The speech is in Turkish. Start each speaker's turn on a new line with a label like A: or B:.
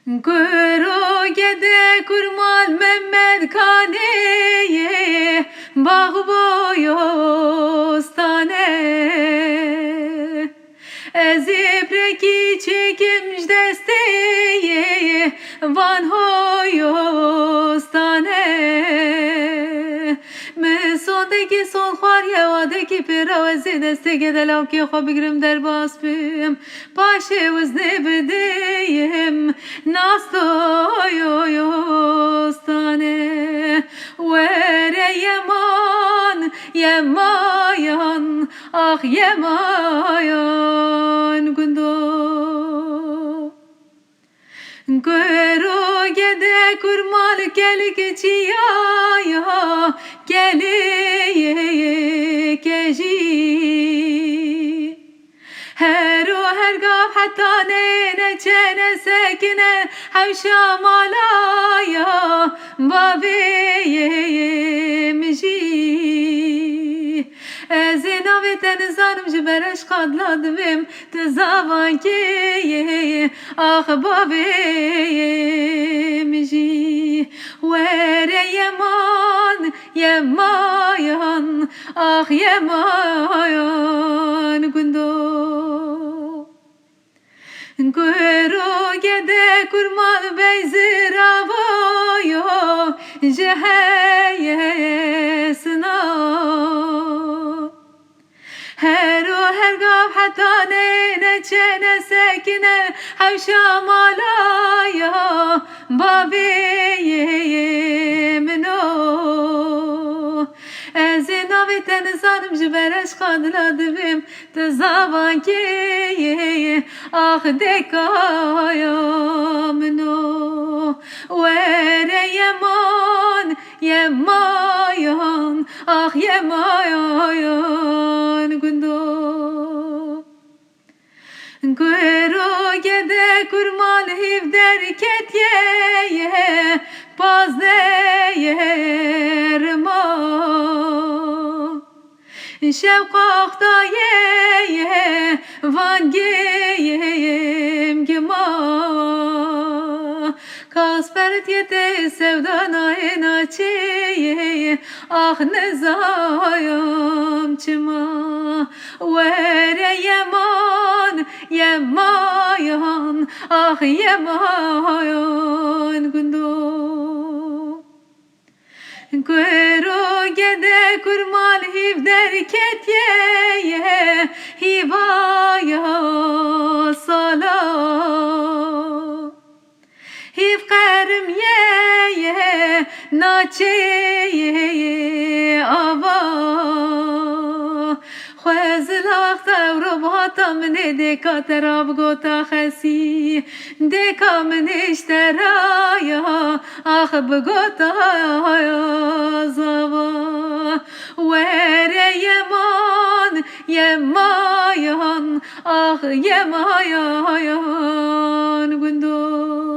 A: Kuro gede kurmal Mehmet Kane'ye Bağ boyostane Ezibreki çekimş desteye Van hoyostane Mesondeki son xwar yevadeki pêrawezê destê delav kê xwe bigirim derbas bim Paşê wiznê bidêyim nastoyostane Were yeman yemayan ah yemayan gundo Kuro gede kurmal kelik çiyaya Keliye keji Her o her gav hatta ne çene sekine Hevşa malaya Babeye mji Ezinavi tenizanım jibereş kadladvim Tezavan kiye Ah babeye mji Vere yeman yemayan Ah yemayan gundo Kuro gede kurmal beyziravoyo Jeheye sınav Her o her gav hatta ne çene sekine Hevşa malaya babeye mino Ezinavi tenizanım jibereş kadladvim Tezavan kiye ah dekaya mino Vere yeman yemayan ah yemayan gundo Kuro gede kurmal hiv derketiye Pazneyerma Şevkakta ye van geyem gima Kaspert yete sevdana enaçeye Ah nezayam çıma Vere yeman yemayan Ah yemayan gundo Kuro gede kurmal hiv derketiye Hivaya sala Hiv kerim ye naçeye ava Khwezlaq tevroba mne deka terab gota khasi Deka mne ishteraya Ah bgota zava Vere yeman yemayan Ah yemayan gundo